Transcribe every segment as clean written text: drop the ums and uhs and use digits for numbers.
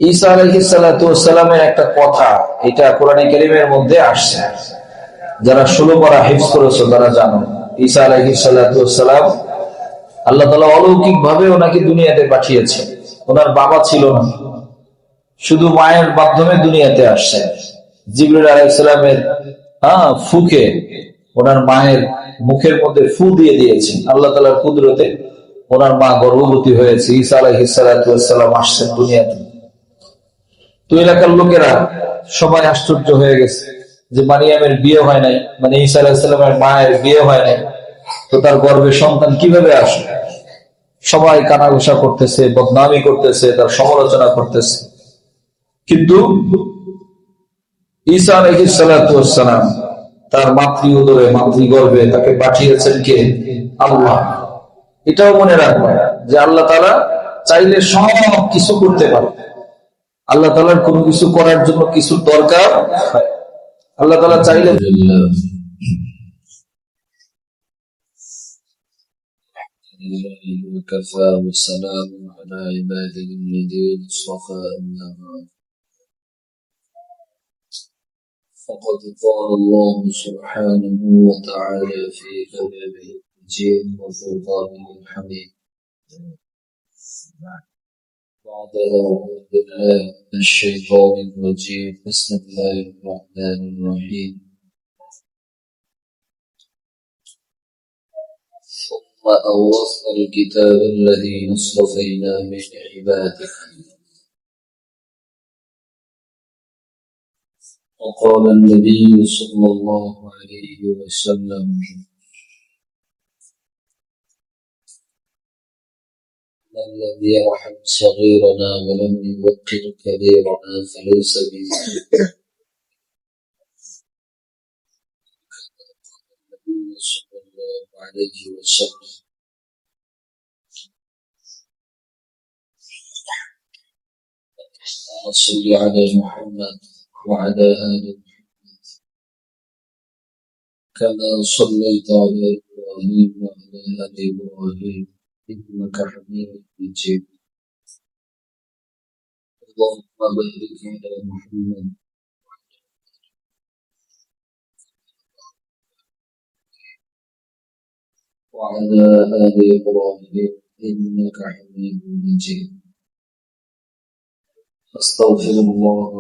ঈসা আলাইহিস সালাতু ওয়াস সালামের একটা কথা, এটা কোরআনে কারীমের মধ্যে আসছে। যারা 16 পারা হিফজ করেছে তারা জানো, ঈসা আলাইহিস সালাতু ওয়াস সালাম আল্লাহ তাআলা অলৌকিক ভাবে ওনাকে দুনিয়াতে পাঠিয়েছে। ওনার বাবা ছিল না, শুধু মায়ের মাধ্যমে দুনিয়াতে আসছে। জিবরিল আলাইহিস সালামের ফুকে ওনার মায়ের মুখের মধ্যে ফু দিয়ে দিয়েছেন। আল্লাহ তাআলার কুদরতে ওনার মা গর্ভবতী হয়েছে, ঈসা আলাইহিস সালাতু ওয়াস সালাম আসছেন দুনিয়াতে। তো এলাকার লোকেরা সবাই আশ্চর্য হয়ে গেছে যে মারিয়ামের বিয়ে হয় নাই, মানে ঈসা আলাইহিস সালামের মায়ের বিয়ে হয় নাই, তো তার গর্ভে সন্তান কিভাবে আসে? সবাই কানাঘুষা করতেছে, বদনামি করতেছে, তার সমালোচনা করতেছে। কিন্তু ঈসা আলাইহিস সালাতু ওয়াস সালাম তার মাতৃ উদরে, মাতৃগর্ভে তাকে পাঠিয়েছেন কে? আল্লাহ। এটাও মনে রাখবে যে আল্লাহ তাআলা চাইলে সব কিছু করতে পারে। আল্লাহ তাআলার কোনো কিছু করার জন্য কিছু দরকার হয়। আল্লাহ তাআলা চাইলে وكفى والسلام على عباده الذين اصطفى أما بعد فقد قال الله سبحانه وتعالى في كتابه المجيد وفرقانه الحميد بعد أعوذ بالله من الشيطان الرجيم بسم الله الرحمن الرحيم ثم أورثنا الكتاب الذين اصطفينا من عبادنا وقال النبي صلى الله عليه وسلم من لم يرحم صغيرنا ولم يوقر كبيرنا فليس منا. النبي صلى الله عليه وسلم صل على محمد وعلى آل محمد كما صليت على إبراهيم وعلى آل إبراهيم إنك حميد مجيد. اللهم بارك على محمد وعلى آل إبراهيم إنك حميد مجيد. أستغفر الله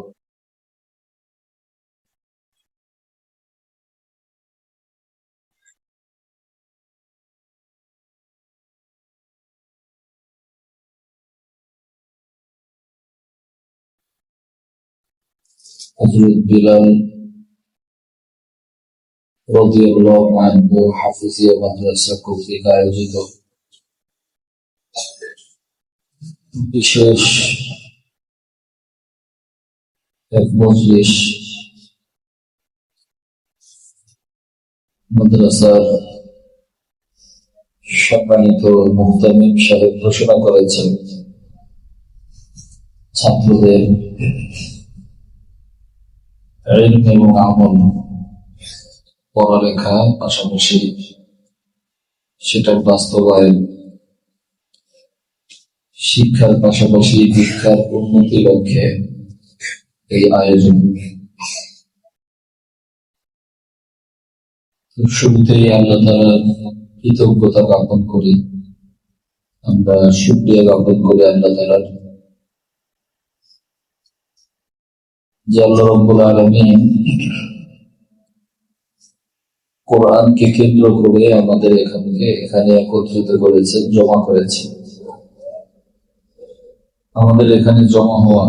হযরত বিলাল রাদিয়াল্লাহু আনহু হাফিজিয়া মাদ্রাসা কর্তৃক আয়োজিত বিশেষ এক মজলিস মাদ্রাসার সম্মানিত মুহতামিম সাহেব ঘোষণা করেছেন ছাত্রদের ইলম এবং আমল, পড়ালেখা পাশাপাশি সেটার বাস্তবায়ন, শিক্ষার পাশাপাশি দীক্ষার উন্নতি লক্ষ্যে এই আয়োজন। শুরুতেই আল্লাহ তাআলার কৃতজ্ঞতা জ্ঞাপন করি, আমরা শুকরিয়া জ্ঞাপন করি আল্লাহ তাআলার যে আল্লাহ রাব্বুল আলামিন কোরআনকে কেন্দ্র করে আমাদের এখানে একত্রিত করেছেন, জমা করেছেন। আমাদের এখানে জমা হওয়া,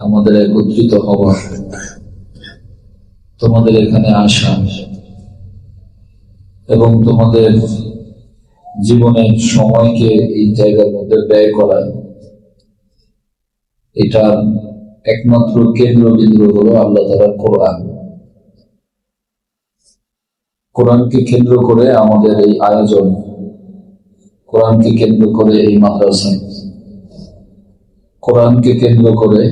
আমাদের একত্রিত হওয়া, তোমাদের এখানে আসা এবং তোমাদের জীবনের সময়কে এই জায়গার মধ্যে ব্যয় করা, এটা একমাত্র কেন্দ্রবিন্দু হলো আল্লাহ তাআলার কোরআন। কোরআনকে কেন্দ্র করে আমাদের এই আয়োজন, কোরআনকে কেন্দ্র করে এই মাদ্রাসা, কোরআনকে কেন্দ্র করে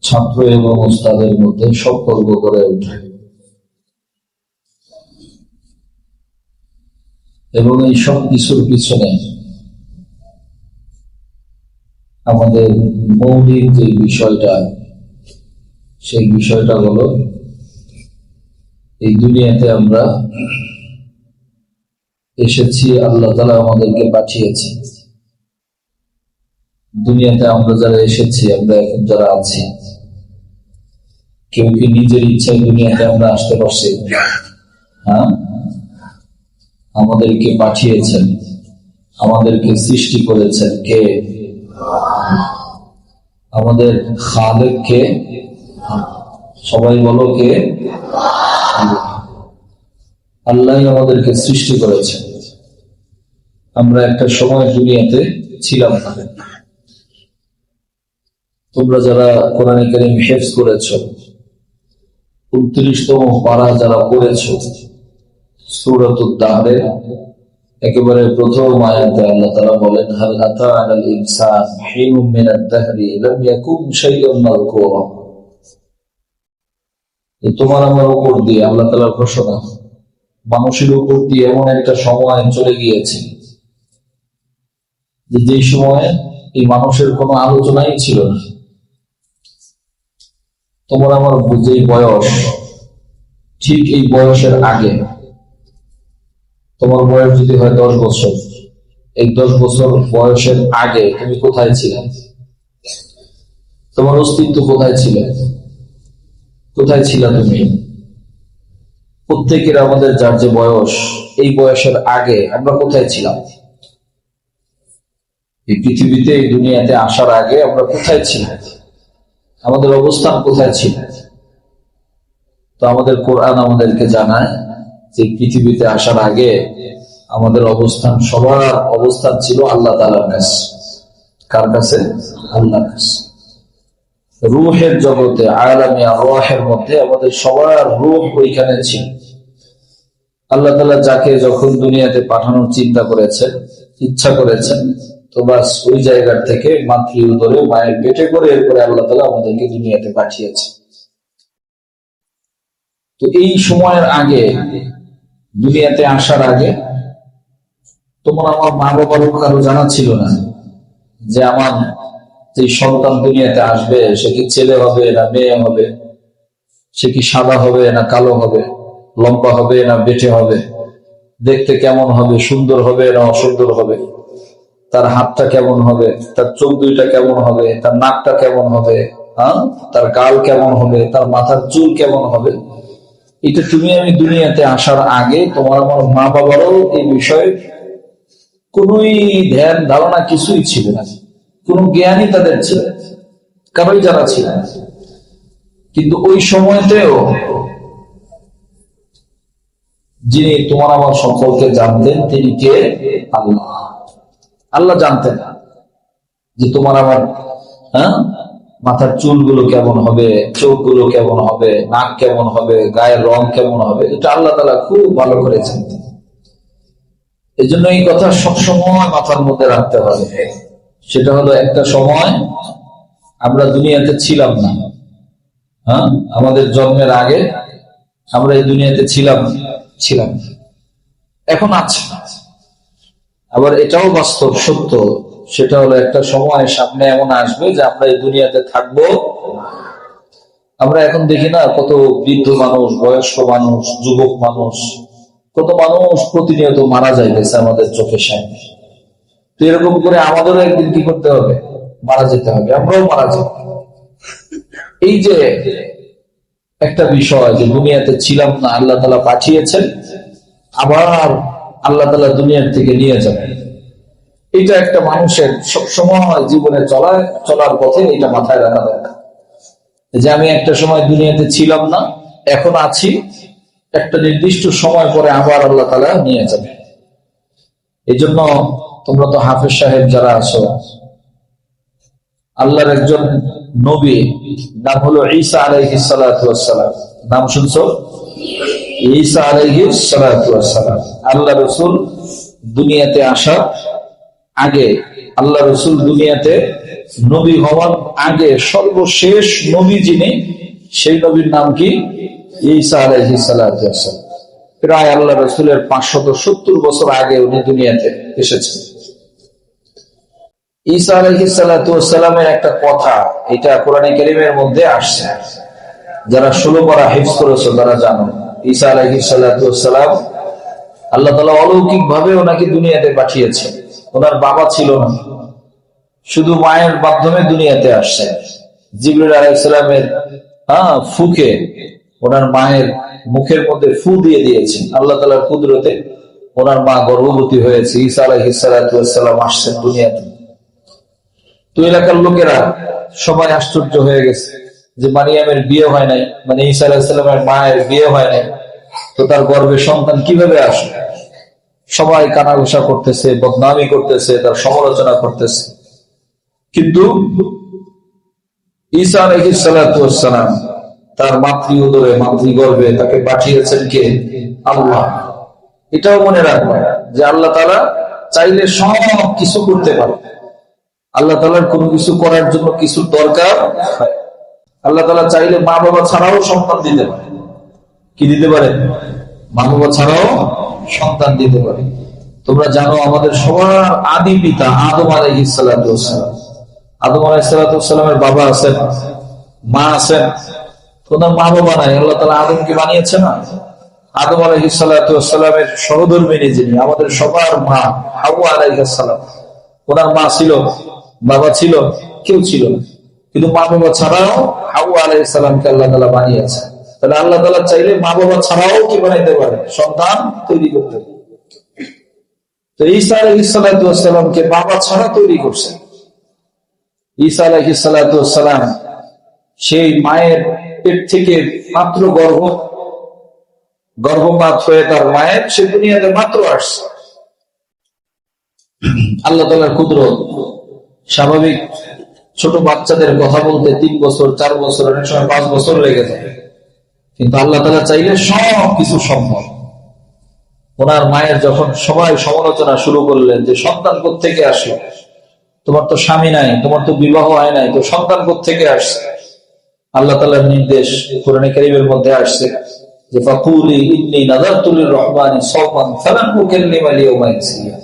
ছাত্র এবং ওস্তাদের মধ্যে সম্পর্ক গড়ে ওঠে। এবং এই সব কিছুর পিছনে আমাদের মৌলিক যে বিষয়টা, সেই বিষয়টা হলো এই দুনিয়াতে আমরা এসেছি, আল্লাহ তাআলা আমাদেরকে পাঠিয়েছি। দুনিয়াতে আমরা যারা এসেছি, আমরা এখন যারা আছি, কেউ কি নিজের ইচ্ছায় দুনিয়াতে আমরা আসতে পারছি? হ্যাঁ, আমাদেরকে পাঠিয়েছেন, আমাদেরকে সৃষ্টি করেছেন কে? আমাদের খালেক কে? সবাই বলো কে? আল্লাহ আমাদেরকে সৃষ্টি করেছেন। আমরা একটা সময় দুনিয়াতে ছিলাম না। তোমরা যারা কোরআনে কারীম হিফজ করেছো, 29তম পারা যারা পড়েছো, সূরাতুদ দাহরে একেবারে প্রথম আয়াতে আল্লাহ তাআলা বলেন, হাল আতা আলাল ইনসান হিনুম মিনাদ দাহরি লাম ইয়াকুন শাইউন মাযকুরা। তোমার আমার উপর দিয়ে আল্লাহ তাআলার ঘোষণা, মানুষের উপর দিয়ে এমন একটা সময় চলে গিয়েছে যে সময় এই মানুষের কোনো আলোচনাই ছিল না। তোমার আমার যে বয়স, ঠিক এই বয়সের আগে, তোমার বয়স যদি হয় 10 বছর, এই 10 বছর বয়সের আগে তুমি কোথায় ছিলে? তোমার অস্তিত্ব কোথায় ছিল? কোথায় ছিল তুমি? প্রত্যেকের আমাদের যার যে বয়স, এই বয়সের আগে আমরা কোথায় ছিলাম? এই পৃথিবীতে, এই দুনিয়াতে আসার আগে আমরা কোথায় ছিলাম? আমাদের অবস্থান কোথায় ছিল? তো আমাদের কোরআন আমাদেরকে জানায় যে পৃথিবীতে আসার আগে আমাদের অবস্থান, সবার অবস্থান ছিল আল্লাহ তাআলার কাছে। কার কাছে? আল্লাহর কাছে। রূহের জগতে, আলামে আরওয়াহের মধ্যে আমাদের সবার রূহ ওইখানে ছিল। আল্লাহ তাআলা যাকে যখন দুনিয়াতে পাঠানোর চিন্তা করেছেন, ইচ্ছা করেছেন, তো বাস ওই জায়গার থেকে মাতৃ উদরে মায়ের পেটে করে এরপরে আল্লাহ তাআলা আমাদেরকে দুনিয়াতে পাঠিয়েছে। তো এই সময়ের আগে, দুনিয়াতে আসার আগে, তোমার আমার মা বাবার কারো জানা ছিল না যে আমার যে সন্তান দুনিয়াতে আসবে সে কি ছেলে হবে না মেয়ে হবে, সে কি সাদা হবে না কালো হবে, লম্বা হবে না বেটে হবে, দেখতে কেমন হবে, সুন্দর হবে না অসুন্দর হবে, তার হাতটা কেমন হবে, তার চোখ দুইটা কেমন হবে, তার নাকটা কেমন হবে, হ্যাঁ, তার গাল কেমন হবে, তার মাথার চুল কেমন হবে। এটা তুমি আমি দুনিয়াতে আসার আগে তোমার আমার মা বাবারও এই বিষয়ে কোনোই ধ্যান ধারণা কিছুই ছিল না, কোনো জ্ঞানই তাদের ছিল, কারোই জানা ছিল না। কিন্তু ওই সময়তেও যিনি তোমার আমার সম্পর্কে জানতেন তিনি কে? আল্লাহ। আল্লাহ জানতেন যে তোমার আমার, হ্যাঁ, মাথার চুলগুলো কেমন হবে, চোখগুলো কেমন হবে, নাক কেমন হবে, গায়ের রং কেমন হবে, এটা আল্লাহ তাআলা খুব ভালো করে জানতেন। এই জন্য এই কথা সবসময় মাথার মধ্যে রাখতে হবে। সেটা হলো, একটা সময় আমরা দুনিয়াতে ছিলাম না। হ্যাঁ, আমাদের জন্মের আগে আমরা এই দুনিয়াতে ছিলাম। এখন আছে। আবার এটাও বাস্তব সত্য, সেটা হলো একটা সময় সামনে এমন আসবে যে আমরা এই দুনিয়াতে থাকবো। আমরা এখন দেখি না কত বৃদ্ধ মানুষ, বয়স্ক মানুষ, যুবক মানুষ, কত মানুষ প্রতিনিয়ত মারা যাইতেছে আমাদের চোখের সামনে। তো এরকম করে আমাদেরও একদিন কি করতে হবে? মারা যেতে হবে, আমরাও মারা যাব। এই যে একটা বিষয় যে দুনিয়াতে ছিলাম না, আল্লাহ তাআলা পাঠিয়েছেন, আবার আল্লাহ তাআলা দুনিয়ার থেকে নিয়ে যাবেন, এটা একটা মানুষের সবসময় জীবনে চলার পথে এটা মাথায় রাখা দরকার যে আমি একটা সময় দুনিয়াতে ছিলাম না, এখন আছি, একটা নির্দিষ্ট সময় পরে আবার আল্লাহ তাআলা নিয়ে যাবে। এই জন্য তোমরা তো হাফেজ সাহেব যারা আছো, আল্লাহর একজন নবী নাম হলো ঈসা আলাইহিস সালাতু ওয়াস সালাম। নাম শুনছো? ঈসা আলাইহিস সালাতু ওয়াস সালাম। আল্লাহ রাসূল দুনিয়াতে আসার আগে, আল্লাহ রাসূল দুনিয়াতে নবী হওয়ার আগে সর্বশেষ নবী যিনি, সেই নবীর নাম কি? ঈসা আলাইহিস সালাতু ওয়াস সালাম। প্রায় আল্লাহ রাসূলের 570 বছর আগে উনি দুনিয়াতে এসেছেন। ঈসা আলাইহিস সালাতু ওয়াস সালামের একটা কথা, এটা কোরআনে কারীমের মধ্যে আসছে। যারা 16 পারা হিফজ করেছো তারা জানো, ঈসা আলাইহিস সালাতু ওয়াস সালাম আল্লাহ তাআলা অলৌকিক ভাবে ওনাকে দুনিয়াতে পাঠিয়েছেন। ওনার বাবা ছিল না, শুধু মায়ের মাধ্যমে দুনিয়াতে আসছে। জিবরিল আলাইহিস সালামের ফুকে ওনার মায়ের মুখের মধ্যে ফু দিয়ে দিয়েছেন। আল্লাহ তাআলার কুদরতে ওনার মা গর্ভবতী হয়েছে, ঈসা আলাইহিস সালাতু ওয়াস সালাম আসছেন দুনিয়াতে। তো এলাকার লোকেরা সবাই আশ্চর্য হয়ে গেছে যে মারিয়ামের বিয়ে হয় নাই, মানে ঈসা আলাইহিস সালামের মায়ের বিয়ে হয় নাই, তো তার গর্ভে সন্তান কিভাবে আসে? সবাই কানাঘুষা করতেছে, বদনামি করতেছে, তার সমালোচনা করতেছে। কিন্তু ঈসা আলাইহিস সালাতু ওয়াস সালাম তার মাতৃ উদরে, মাতৃগর্ভে তাকে পাঠিয়েছেন কে? আল্লাহ। এটাও মনে রাখবেন যে আল্লাহ তাআলা চাইলে সব কিছু করতে পারে। আল্লাহ তাআলার কোনো কিছু করার জন্য কিছু দরকার হয়। আল্লাহ তাআলা চাইলে মা বাবা ছাড়াও সন্তান দিতে পারে। কি দিতে পারে? মা বাবা ছাড়াও সন্তান দিতে পারে। তোমরা জানো আমাদের সবার আদি পিতা আদম আলাইহিস সালাতু ওয়াস সালাম। আদম আলাইহিস সালাতু ওয়াস সালামের বাবা আছেন, মা আছেন, ওনার মা বাবা নাই। আল্লাহ তাআলা আদমকে বানিয়েছে না? আদম আলাইহিস সালাতু ওয়াস সালামের সহধর্মিণী যিনি, আমাদের সবার মা হাওয়া আলাইহিস সালাম, ওনার মা ছিল, বাবা ছিল, কেউ ছিল না। কিন্তু মা বাবা ছাড়াও হাওয়া আলাইহিস সালামকে আল্লাহ তাআলা বানিয়েছে। তাহলে আল্লাহ তাআলা চাইলে মা বাবা ছাড়াও কি বানাইতে পারে? সন্তান তৈরি করতে পারে। তো ঈসা আলাইহিস সালাতু ওয়াস সালামকে বাবা ছাড়া তৈরি করছেন। ঈসা আলাইহিস সালাতু ওয়াস সালাম সেই মায়ের পেট থেকে মাত্র গর্ভপাত হয়ে তার মায়ের সে দুনিয়াতে মাত্র আসছে। আল্লাহ তাআলার কুদরত, স্বাভাবিক ছোট বাচ্চাদের কথা বলতে 3 বছর 4 বছর অনেক সময় 5 বছর লেগে যায়, কিন্তু আল্লাহ তাআলা চাইলে সব কিছু সম্ভব। ওনার মায়ের যখন সবাই সমালোচনা শুরু করলেন যে সন্তান কোত্থেকে আসলো, তোমার তো স্বামী নাই, তোমার তো বিবাহ হয় নাই, তো সন্তান কোত্থেকে আসছে? আল্লাহ তাআলার নির্দেশ কোরআনে কারীমের মধ্যে আসছে যে ফাকুলি ইন্নী নাযারতু লির-রহমানি সাওমান ফালান উকাল্লিমা আল-ইয়াওমা ইনসিয়া।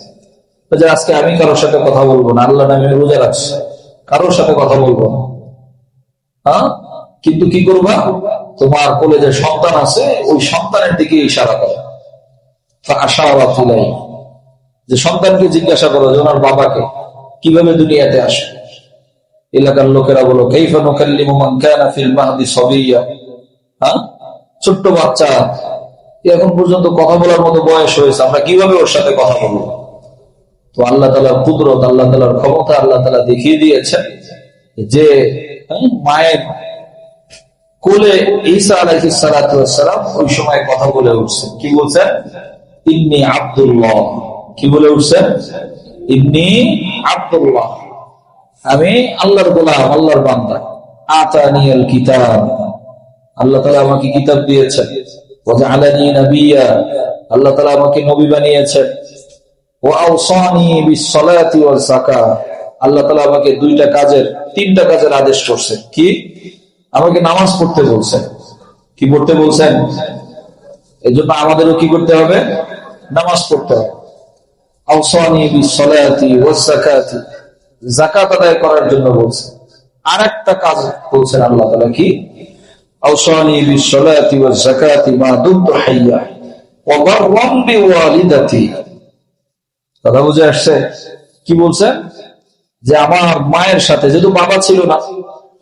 যে আজকে আমি কারোর সাথে কথা বলবো না, আল্লাহ নামে রোজা রাখছি, কারোর সাথে কথা বলবো না। কিন্তু কি করবা? তোমার কোলে যে সন্তান আছে ওই সন্তানের দিকে ইশারা করো। ফাআশারাত ইলাইহি, যে সন্তানকে জিজ্ঞাসা করো যে ওনার বাবাকে কিভাবে দুনিয়াতে আসে। এলাকার লোকেরা বলো কাইফা নুকাল্লিমু মান কানা ফিল মাহদি সাবিয়্যা। ছোট্ট বাচ্চা, এখন পর্যন্ত কথা বলার মতো বয়স হয়েছে, আমরা কিভাবে ওর সাথে কথা বলবো? তো আল্লাহ তাআলার কুদরত, আল্লাহ তাআলার ক্ষমতা আল্লাহ তাআলা দেখিয়ে দিয়েছেন যে মায়ের কোলে ঈসা আলাইহিস সালাতু ওয়াস সালাম ওই সময় কথা বলে উঠছেন। কি বলছেন? ইন্নী আব্দুল্লাহ। কি বলে উঠছেন? ইন্নী আব্দুল্লাহ, আমি আল্লাহর গোলাম, আল্লাহর বান্দা। আতানিয়াল কিতাব, আল্লাহ তাআলা আমাকে কিতাব দিয়েছেন। ওয়া জাআলানি নাবিয়্যা, আল্লাহ তাআলা আমাকে নবী বানিয়েছেন। ওয়া আওসানি বিস-সালাতি ওয়াজ যাকাত, আল্লাহ তাআলা আমাকে 3টা কাজের আদেশ করছেন। কি? আমাকে নামাজ পড়তে বলছেন। কি পড়তে বলছেন? এজন্য আমাদেরও কি করতে হবে? নামাজ পড়তে হবে। আওসানি বিস-সালাতি ওয়াজ যাকাতি, যাকাত আদায় করার জন্য বলছেন। আরেকটা কাজ বলছেন আল্লাহ তাআলা, কি? আওসানি বিস-সালাতি ওয়াজ যাকাতি মা দুমতু হাইয়্যা ওয়া বাররাম বিওয়ালিদাতি। কথা বুঝে আসছে? কি বলছেন? যে আমার মায়ের সাথে, যেহেতু বাবা ছিল না,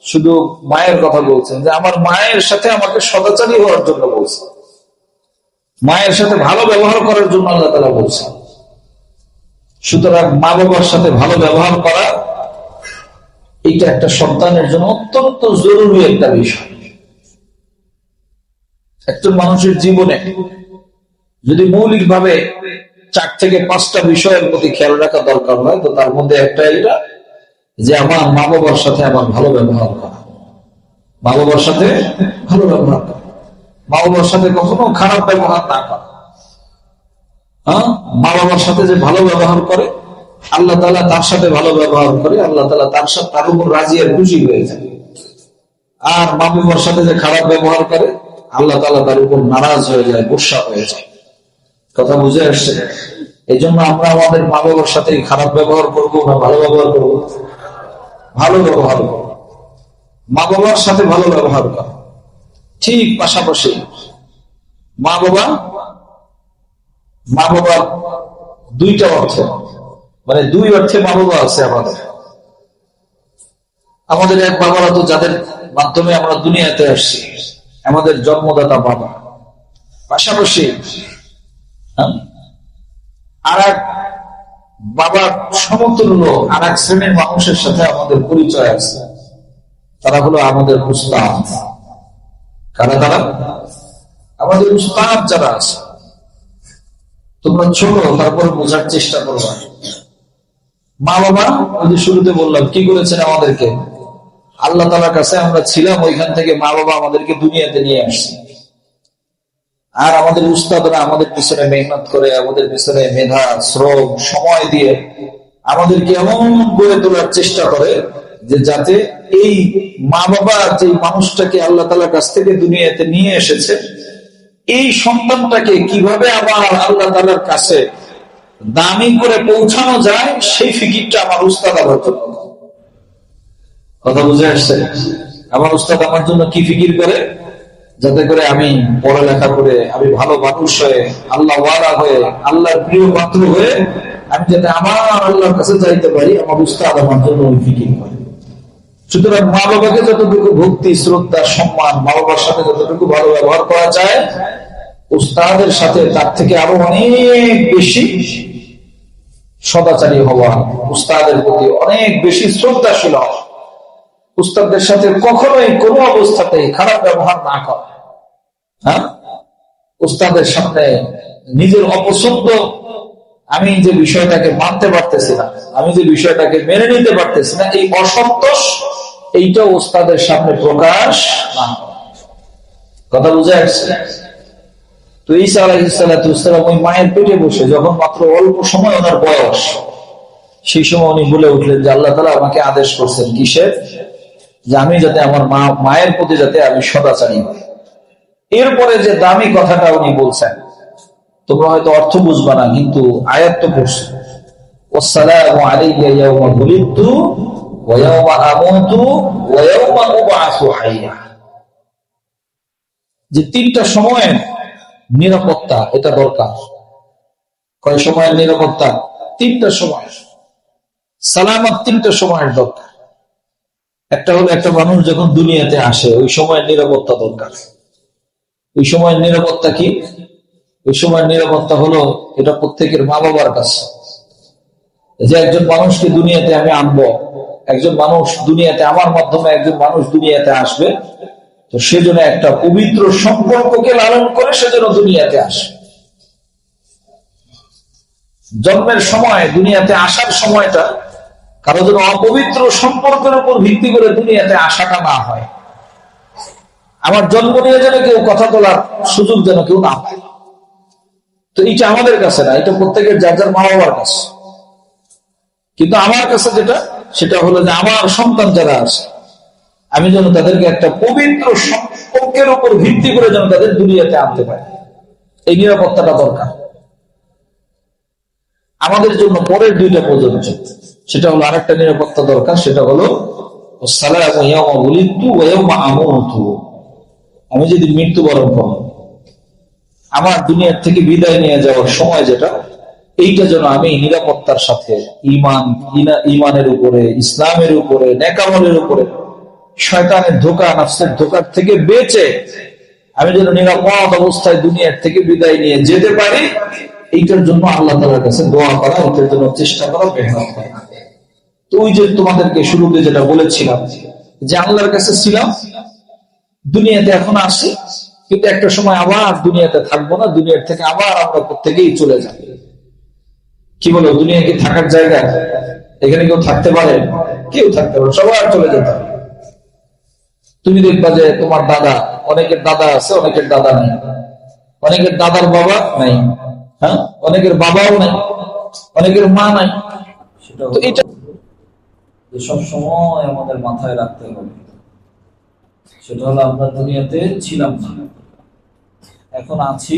শুধু মায়ের কথা বলছেন, যে আমার মায়ের সাথে আমাকে সদাচারী হওয়ার জন্য বলছেন, মায়ের সাথে ভালো ব্যবহার করার জন্য আল্লাহ তাআলা বলছেন। সুতরাং মা বাবার সাথে ভালো ব্যবহার করা, এটা একটা সন্তানের জন্য অত্যন্ত জরুরি একটা বিষয়। একজন মানুষের জীবনে যদি মৌলিকভাবে 4 থেকে 5টা বিষয়ের প্রতি খেয়াল রাখা দরকার হয়, তো তার মধ্যে একটা এটা যে আমার মা বাবার সাথে আমার ভালো ব্যবহার করা। মা বাবার সাথে ভালো ব্যবহার করা, মা বাবার সাথে কখনো খারাপ ব্যবহার না করা। মা বাবার সাথে যে ভালো ব্যবহার করে, আল্লাহ তাআলা তার সাথে ভালো ব্যবহার করে, আল্লাহ তাআলা তার উপর রাজি আর খুশি হয়ে যায়। আর মা বাবার সাথে যে খারাপ ব্যবহার করে, আল্লাহ তাআলা তার উপর নারাজ হয়ে যায়, গুসা হয়ে যায়। কথা বুঝে আসছে? এই জন্য আমরা আমাদের মা বাবার সাথে খারাপ ব্যবহার করবো না ভালো ব্যবহার করবো? ভালো ব্যবহার করবো। মা বাবার সাথে ভালো ব্যবহার করো। ঠিক পাশাপাশি মা বাবা দুইটা অর্থে, মানে দুই অর্থে মা বাবা আছে আমাদের। আমাদের এক বাবারা তো যাদের মাধ্যমে আমরা দুনিয়াতে আসছি, আমাদের জন্মদাতা বাবা। পাশাপাশি আর এক বাবার সমতুল্য আর এক শ্রেণীর মানুষের সাথে আমাদের পরিচয় আছে, তারা হলো আমাদের উস্তাদ। কারা তারা? আমাদের উস্তাদ যারা আছে। তোমরা ছোট, তারপরে বোঝার চেষ্টা করবা। মা বাবা ওই যে শুরুতে বললাম কি করেছেন আমাদেরকে, আল্লাহ তাআলার কাছে আমরা ছিলাম, ওইখান থেকে মা বাবা আমাদেরকে দুনিয়াতে নিয়ে আসছে। আর আমাদের উস্তাদরা আমাদের পিছনে মেহনত করে, আমাদের পিছনে মেধা শ্রম সময় দিয়ে আমাদেরকে এমন গড়ে তোলার চেষ্টা করে যে যাতে এই মা বাবা যে মানুষটাকে আল্লাহ তাআলার কাছ থেকে দুনিয়াতে নিয়ে এসেছে, এই সন্তানটাকে কিভাবে আবার আল্লাহ তাআলার কাছে দামি করে পৌঁছানো যায়, সেই ফিকিরটা আমার উস্তাদ আমার জন্য। কথা বুঝে আসছে? আমার উস্তাদ আমার জন্য কি ফিকির করে, যাতে করে আমি পড়ালেখা করে, আমি ভালো মানুষ হয়ে, আল্লাহ ওয়ালা হয়ে, আল্লাহর প্রিয় পাত্র হয়ে আমি যাতে আমার আল্লাহর কাছে যাইতে পারি, আমার উস্তাদ আমার জন্য ওই ফিকির করে। সুতরাং মা বাবাকে যতটুকু ভক্তি শ্রদ্ধা সম্মান, মা বাবার সাথে যতটুকু ভালো ব্যবহার করা যায়, উস্তাদের সাথে তার থেকে আরো অনেক বেশি সদাচারী হওয়া, উস্তাদের প্রতি অনেক বেশি শ্রদ্ধাশীল হওয়া, উস্তাদের সাথে কখনোই কোনো অবস্থাতেই খারাপ ব্যবহার না করা। হ্যাঁ, উস্তাদের সামনে নিজের অপছন্দ, আমি যে বিষয়টাকে মানতে পারতেছি না, আমি যে বিষয়টাকে মেনে নিতে পারতেছি না, এই অসন্তোষ এইটা উস্তাদের সামনে প্রকাশ না। কথা বুঝে আসছে? তো ঈসা আলাইহিস সালাম ওই মায়ের পেটে বসে যখন মাত্র অল্প সময় ওনার বয়স, সেই সময় উনি বলে উঠলেন যে আল্লাহ তাআলা আমাকে আদেশ করছেন কিসের, যে আমি যাতে আমার মায়ের প্রতি যাতে আমি সদাচারী হই। এরপরে যে দামি কথাটা উনি বলছেন, তোমরা হয়তো অর্থ বুঝবা না, কিন্তু আয়াত তো পড়ছো, ওয়াসসালামু আলাইয়া ইয়াওমা বুলিদতু ওয়া ইয়াওমা আমুতু ওয়া ইয়াওমা উবআসু হাইয়া। যে তিনটা সময়ের নিরাপত্তা, এটা দরকার। কয় সময়ের নিরাপত্তা? তিনটা সময় সালামত, তিনটা সময়ের দরকার। একটা হলো একটা মানুষ যখন দুনিয়াতে আসে, ওই সময়ের নিরাপত্তা দরকার। ওই সময়ের নিরাপত্তা কি? ওই সময়ের নিরাপত্তা হলো এটা প্রত্যেকের মা বাবার কাছে, যে একজন মানুষকে দুনিয়াতে আমি আনবো, একজন মানুষ দুনিয়াতে আমার মাধ্যমে একজন মানুষ দুনিয়াতে আসবে, তো সেজন্য একটা পবিত্র সম্পর্ককে লালন করে সেজন্য দুনিয়াতে আসে। জন্মের সময়, দুনিয়াতে আসার সময়টা কারো যেন অপবিত্র সম্পর্কের উপর ভিত্তি করে দুনিয়াতে আসাটা না হয়। আমার জন্ম নিয়ে যেন কেউ কথা বলার সুযোগ যেন কেউ না পায়। তো এটা আমাদের কাছে না, এটা প্রত্যেকের যার যার মা বাবার কাছে। কিন্তু আমার কাছে যেটা, সেটা হলো যে আমার সন্তান যারা আছে, আমি যেন তাদেরকে একটা পবিত্র সম্পর্কের উপর ভিত্তি করে যেন তাদের দুনিয়াতে আনতে পারি। এই নিরাপত্তাটা দরকার আমাদের জন্য। পরের দুইটা প্রযোজ্য, সেটা হলো আরেকটা নিরাপত্তা দরকার, সেটা হলো আমি যদি মৃত্যুবরণ করি, আমার দুনিয়ার থেকে বিদায় নিয়ে যাওয়ার সময় যেটা, এইটা যেন আমি নিরাপত্তার সাথে ইমানের উপরে, ইসলামের উপরে, নেকামলের উপরে, শয়তানের ধোঁকা নাফসের ধোঁকার থেকে বেঁচে আমি যেন নিরাপদ অবস্থায় দুনিয়ার থেকে বিদায় নিয়ে যেতে পারি, এইটার জন্য আল্লাহ তাআলার কাছে দোয়া করা, এইটার জন্য চেষ্টা করা, মেহনত করা। তো ওই যে তোমাদেরকে শুরুতে যেটা বলেছিলাম, যে আল্লাহর কাছে ছিলাম, দুনিয়াতে এখন আসি, কিন্তু একটা সময় আবার দুনিয়াতে থাকবো না, দুনিয়ার থেকে আবার আমরা প্রত্যেকেই চলে যাব। কি বলো, দুনিয়া কি থাকার জায়গা? এখানে কেউ থাকতে পারে? কেউ থাকতে পারে, সবার চলে যেতে হবে। তুমি দেখবা যে তোমার দাদা, অনেকের দাদা আছে, অনেকের দাদা নেই, অনেকের দাদার বাবা নাই, হ্যাঁ, অনেকের বাবাও নাই, অনেকের মা নাই। তো এটা সবসময় আমাদের মাথায় রাখতে হবে, সেটা হলো আমরা দুনিয়াতে ছিলাম না, এখন আছি,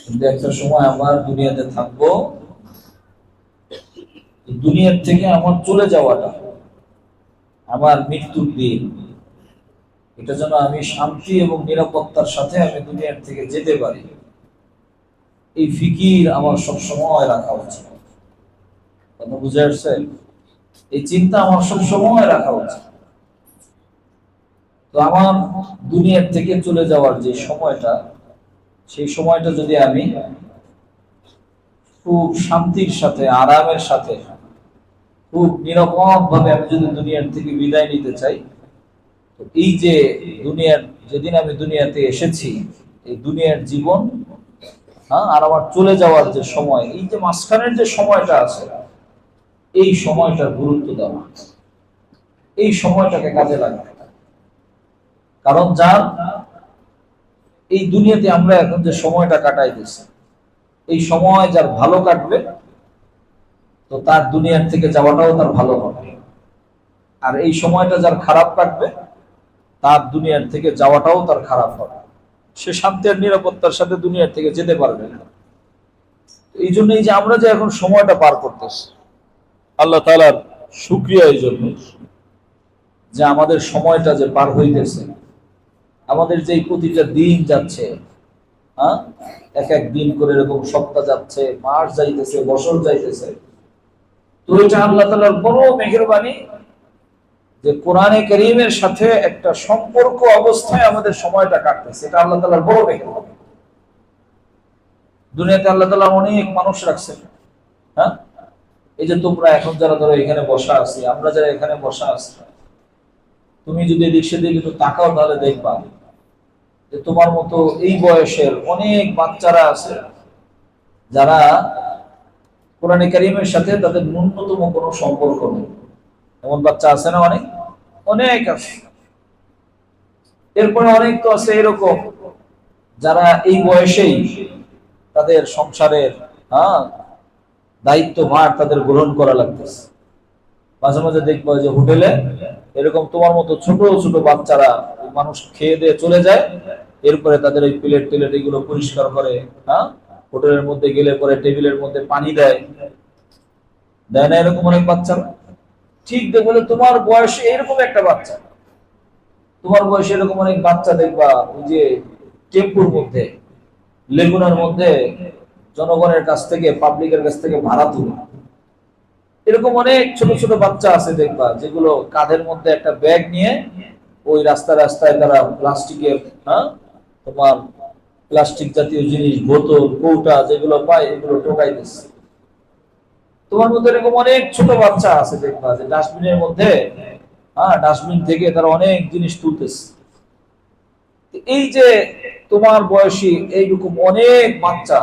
কিন্তু একটা সময় আমার দুনিয়াতে থাকবো, দুনিয়ার থেকে আমার চলে যাওয়াটা, আমার মৃত্যুর দিন, এটা যেন আমি শান্তি এবং নিরাপত্তার সাথে আমি দুনিয়ার থেকে যেতে পারি, এই ফিকির আমার সব সময় রাখা উচিত। কথা বুঝে আসছে? এই চিন্তা আমার সব সময় রাখা উচিত। তো আমার দুনিয়ার থেকে চলে যাওয়ার যে সময়টা, সেই সময়টা যদি আমি খুব শান্তির সাথে, আরামের সাথে, খুব নিরাপদ ভাবে আমি যদি দুনিয়ার থেকে বিদায় নিতে চাই, তো এই যে দুনিয়ার, যেদিন আমি দুনিয়াতে এসেছি, এই দুনিয়ার জীবন, হ্যাঁ, আর আমার চলে যাওয়ার যে সময়, এই যে মাঝখানের যে সময়টা আছে, এই সময়টার গুরুত্ব দেওয়া, এই সময়টাকে কাজে লাগানো। কারণ যার এই দুনিয়াতে আমরা এখন যে সময়টা কাটাইতেছি, এই সময় যার ভালো কাটবে, তো তার দুনিয়ার থেকে যাওয়াটাও তার ভালো হবে। আর এই সময়টা যার খারাপ কাটবে, তার দুনিয়ার থেকে যাওয়াটাও তার খারাপ হবে। সে শান্তি আর নিরাপত্তার সাথে দুনিয়ার থেকে যেতে পারবে না। এই জন্য এই যে আমরা যে এখন সময়টা পার করতেছি, আল্লাহ তাআলার শুকরিয়া এই জন্য যে আমাদের সময়টা যে পার হইতেছে, আমাদের যে প্রতিটা দিন যাচ্ছে, হ্যাঁ, এক এক দিন করে এরকম সপ্তাহ যাচ্ছে, মাস যাইতেছে, বছর যাইতেছে, তো এটা আল্লাহ তাআলার বড় মেহেরবানি যে কোরআনে কারীমের সাথে একটা সম্পর্ক অবস্থায় আমাদের সময়টা কাটতেছে। এটা আল্লাহ তাআলার বড় মেহেরবানি। দুনিয়াতে আল্লাহ তাআলা অনেক মানুষ রাখছেন, হ্যাঁ, এই যে তোমরা এখন যারা ধরো এখানে বসা আছি, আমরা যারা এখানে বসা আছি, তুমি যদি এদিক সেদিক একটু তাকাও, তাহলে দেখবা যে তোমার মতো এই বয়সের অনেক বাচ্চারা আছে যারা কোরআনে কারীমের সাথে তাদের ন্যূনতম কোনো সম্পর্ক নেই। এমন বাচ্চা আছে না? অনেক অনেক আছে। এরপরে অনেক তো আছে এরকম যারা এই বয়সেই তাদের সংসারের, হ্যাঁ, দায়িত্ব ভার তাদের গ্রহণ করা লাগতেছে। মাঝে মাঝে দেখবো যে হোটেলে এরকম তোমার মতো ছোট ছোট বাচ্চারা, মানুষ খেয়ে দিয়ে চলে যায়, এরপরে তাদের ওই প্লেট টেলেট এগুলো পরিষ্কার করে, হ্যাঁ, হোটেলের মধ্যে গেলে পরে টেবিলের মধ্যে পানি দেয়, দেয় না এরকম অনেক বাচ্চারা? ঠিক দেখবো যে তোমার বয়সে এরকম একটা বাচ্চা, তোমার বয়সে এরকম অনেক বাচ্চা দেখবা ওই যে টেম্পুর মধ্যে, লেগুনার মধ্যে জনগণের কাছ থেকে, পাবলিকের কাছ থেকে ভাড়া তুলে। এরকম অনেক ছোট ছোট বাচ্চা আছে দেখবা, যেগুলো কাঁধের মধ্যে একটা ব্যাগ নিয়ে ওই রাস্তায় রাস্তায় তারা প্লাস্টিকের, হ্যাঁ, তোমার প্লাস্টিক জাতীয় জিনিস, বোতল, কৌটা যেগুলো পায়, এগুলো টোকাইতেছে। তোমার মধ্যে এরকম অনেক ছোট বাচ্চা আছে দেখবা, যে ডাস্টবিনের মধ্যে, হ্যাঁ, ডাস্টবিন থেকে তারা অনেক জিনিস তুলতেছে। এই যে তোমার বয়সী এইরকম অনেক বাচ্চা,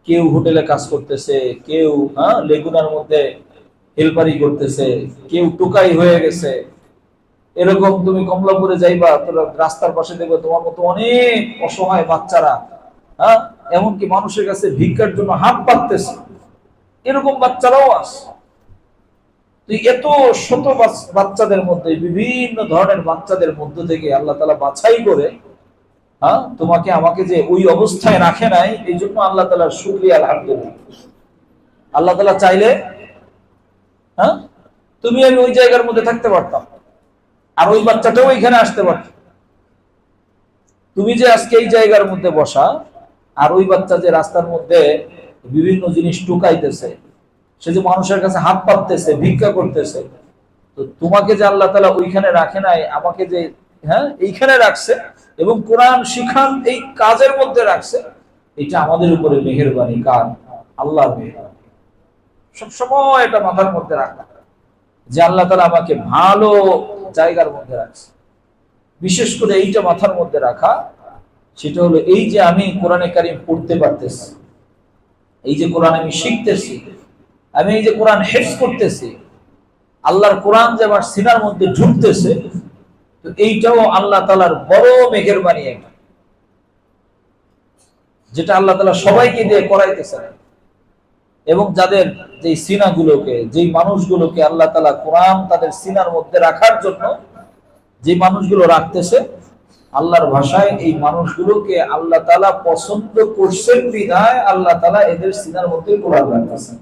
কেউ হোটেলে কাজ করতেছে, কেউ, হ্যাঁ, লেগুনার মধ্যে হেলপারি করতেছে, কেউ টোকাই হয়ে গেছে। এরকম তুমি কমলাপুরে যাইবা, তোরা রাস্তার পাশে দেখবে তোমার মতো অনেক অসহায় বাচ্চারা, হ্যাঁ, এমনকি মানুষের কাছে ভিক্ষার জন্য হাত পাততেছে। এরকম বাচ্চারাও আছে। তুই এত শত বাচ্চাদের মধ্যে, বিভিন্ন ধরনের বাচ্চাদের মধ্য থেকে আল্লাহ তাআলা বাছাই করে, হ্যাঁ, তোমাকে আমাকে যে ওই অবস্থায় রাখে নাই, এই জন্য আল্লাহ তাআলার শুকরিয়া, আলহামদুলিল্লাহ। আল্লাহ তাআলা চাইলে, হ্যাঁ, তুমি আমি ওই জায়গার মধ্যে থাকতে পারতাম, আর ওই বাচ্চাটাও এখানে আসতে পারত। তুমি যে আজকে এই জায়গার মধ্যে বসা, আর ওই বাচ্চা যে রাস্তার মধ্যে বিভিন্ন জিনিস টুকাইতেছে, সে যে মানুষের কাছে হাত পাততেছে, ভিক্ষা করতেছে, তো তোমাকে যে আল্লাহ তাআলা ওইখানে রাখে নাই, আমাকে যে, হ্যাঁ, এইখানে রাখছে এবং কোরআন শিখান এই কাজের মধ্যে রাখছে, এটা আমাদের উপরে মেহেরবানি। কার? আল্লাহর মেহেরবানি। সবসময় এটা মাথার মধ্যে রাখা যে আল্লাহ তাআলা আমাকে ভালো জায়গার মধ্যে রাখছে। বিশেষ করে এইটা মাথার মধ্যে রাখা, সেটা হলো এই যে আমি কোরআনে কারীম পড়তে পারতেছি, এই যে কোরআন আমি শিখতেছি, আমি এই যে কোরআন হেফজ করতেছি, আল্লাহর কোরআন যে আমার সিনার মধ্যে ঢুকতেছে, তো এইটাও আল্লাহ তাআলার বড় মেহেরবানি একটা, যেটা আল্লাহ তাআলা সবাইকে দিয়ে করাইতেছে। এবং যাদের যে সিনাগুলোকে, যেই মানুষগুলোকে আল্লাহ তাআলা কোরআন তাদের সিনার মধ্যে রাখার জন্য যে মানুষগুলো রাখতেছে, আল্লাহর ভাষায় এই মানুষগুলোকে আল্লাহ তাআলা পছন্দ করছেন বিধায় আল্লাহ তাআলা এদের সিনার মধ্যে কোরআন রাখতেছেন।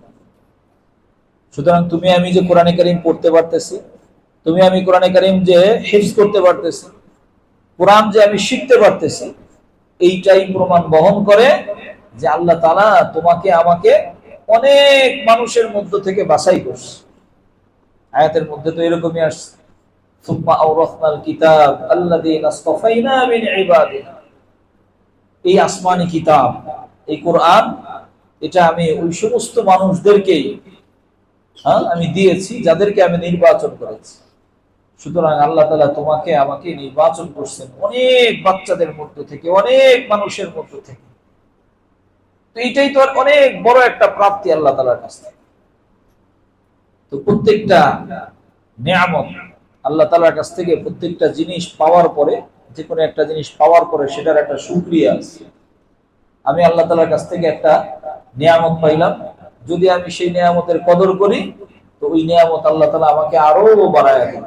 সুতরাং তুমি আমি যে কোরআনে কারীম পড়তে পারতেছি, তুমি আমি কোরআনে কারীম যে হিফজ করতে পারতেছি, কোরআন যে আমি শিখতে পারতেছি, এইটাই প্রমাণ বহন করে যে আল্লাহ তাআলা তোমাকে আমাকে অনেক মানুষের মধ্য থেকে বাছাই করছে। আয়াতের মধ্যে তো এরকমই আসছে, সুম্মা আওরাসনাল কিতাব আল্লাযীনা ইসতাফাইনা মিন ইবাদিনা। এই আসমানি কিতাব, এই কোরআন, এটা আমি ওই সমস্ত মানুষদেরকেই আমি দিয়েছি যাদেরকে আমি নির্বাচন করেছি। সুতরাং আল্লাহ তাআলা তোমাকে আমাকে নির্বাচন করছেন অনেক বাচ্চাদের মধ্য থেকে, অনেক মানুষের মধ্য থেকে। তো এটাই তো অনেক বড় একটা প্রাপ্তি আল্লাহ তাআলার কাছ থেকে। তো প্রত্যেকটা নিয়ামত আল্লাহ তাআলার কাছ থেকে, প্রত্যেকটা জিনিস পাওয়ার পরে, যে কোনো একটা জিনিস পাওয়ার পরে সেটার একটা শুকরিয়া আছে। আমি আল্লাহ তাআলার কাছ থেকে একটা নিয়ামত পাইলাম, যদি আমি সেই নিয়ামতের কদর করি তো ওই নিয়ামত আল্লাহ তাআলা আমাকে আরো বাড়ায় দেন।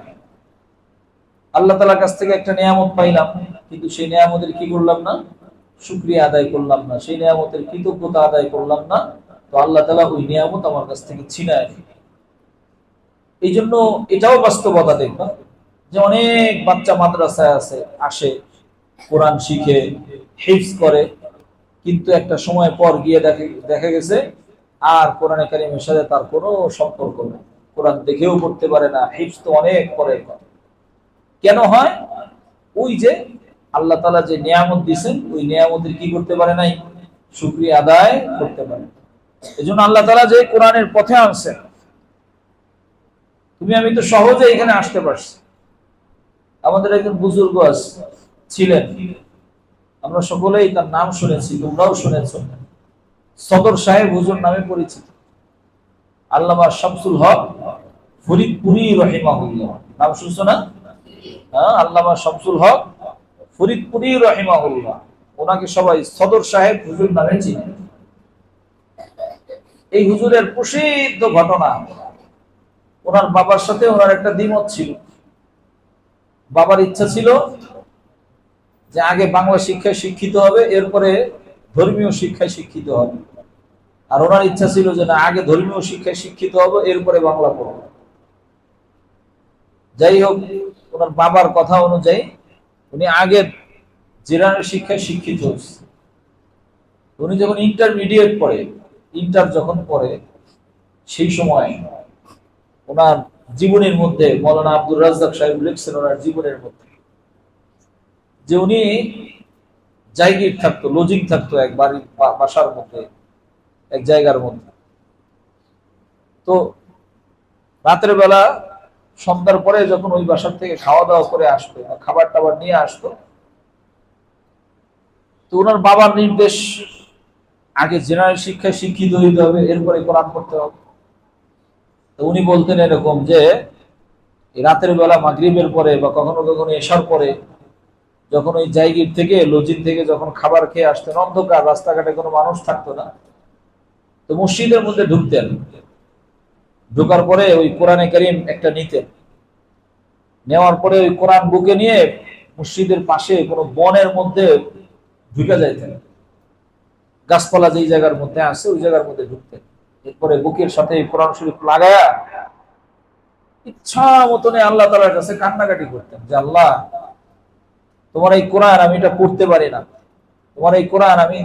আল্লাহ তাআলার কাছ থেকে একটা নিয়ামত পাইলাম, কিন্তু সেই নিয়ামতের কি করলাম না? শুকরিয়া আদায় করলাম না, সেই নিয়ামতের কৃতজ্ঞতা আদায় করলাম না, তো আল্লাহ তাআলা ওই নিয়ামত আমার কাছ থেকে ছিনায় নেয়। এই জন্য এটাও বাস্তবতা দেখবা যে অনেক বাচ্চা মাদ্রাসায় আসে, কোরআন শিখে, হিফজ করে, কিন্তু একটা সময় পর গিয়ে দেখা গেছে আর কোরআনে কারীমের সাথে তার কোনো সম্পর্ক নেই। কোরআন দেখেও পড়তে পারে না, হিফজ তো অনেক পরের কথা। কেন হয়? ওই যে আল্লাহ তাআলা যে নিয়ামত দিয়েছেন, ওই নিয়ামতের কি করতে পারে নাই? শুকরিয়া আদায় করতে পারে। এজন্য আল্লাহ তাআলা যে কোরআনের পথে আনছেন, তুমি আমি তো সহজে এখানে আসতে পারছি। আমাদের একজন বুজুর্গ ছিলেন, আমরা সকলেই তার নাম শুনেছি, তোমরাও শুনেছ, সদর সাহেব হুজুর নামে পরিচিত আল্লামা শামসুল হক ফরিদপুরি রহিমাহুল্লাহ। নাম শুনছো না? আল্লামা শামসুল হক ফরিদপুরি রহিমাহুল্লাহ, ওনাকে সবাই সদর সাহেব হুজুর নামে চিনে। এই হুজুরের প্রসিদ্ধ ঘটনা, ওনার বাবার সাথে ওনার একটা দ্বিমত ছিল। বাবার ইচ্ছা ছিল যে আগে বাংলা শিক্ষায় শিক্ষিত হবে, এরপরে ধর্মীয় শিক্ষায় শিক্ষিত হবে। আর ওনার ইচ্ছা ছিল যে না, আগে ধর্মীয় শিক্ষায় শিক্ষিত হবে, এরপরে বাংলা পড়বে। যাই হোক, ওনার বাবার কথা অনুযায়ী উনি আগে জেনারেল শিক্ষায় শিক্ষিত হয়েছে। উনি যখন ইন্টারমিডিয়েট পড়ে, ইন্টার যখন পড়ে, সেই সময় ওনার জীবনের মধ্যে মৌলানা আব্দুর রাজ্জাক সাহেব লিখছেন ওনার জীবনের মধ্যে যে উনি জায়গির থাকতো, লজিং থাকতো এক বাড়ির বাসার মধ্যে, এক জায়গার মধ্যে। তো রাতের বেলা সন্ধ্যার পরে যখন ওই বাসার থেকে খাওয়া দাওয়া করে আসতো, খাবার টাবার নিয়ে আসতো, তো ওনার বাবার নির্দেশ আগে জেনারেল শিক্ষায় শিক্ষিত হইতে হবে, এরপরে কোরআন পড়তে হবে। তো উনি বলতেন এরকম যে রাতের বেলা মাগরিবের পরে বা কখনো কখনো এশার পরে যখন ওই জায়গির থেকে, লজিং থেকে যখন খাবার খেয়ে আসতেন, অন্ধকার, রাস্তাঘাটে কোনো মানুষ থাকতো না, তো মসজিদের মধ্যে ঢুকতেন। ঢোকার পরে ওই কোরআনে কারীম একটা নিতেন, নেওয়ার পরে ওই কোরআন বুকে নিয়ে মসজিদের পাশে কোনো বনের মধ্যে ঢুকে যাইতেন। গাছপালা যেই জায়গার মধ্যে আছে ওই জায়গার মধ্যে ঢুকতেন। এরপরে বুকের সাথে কোরআন শরীফ লাগায়া ইচ্ছা মতনে আল্লাহ তাআলার কাছে কান্নাকাটি করতেন যে আল্লাহ, তোমার এই কোরআন আমি এটা পড়তে পারি না, তোমার এই কোরআন আমি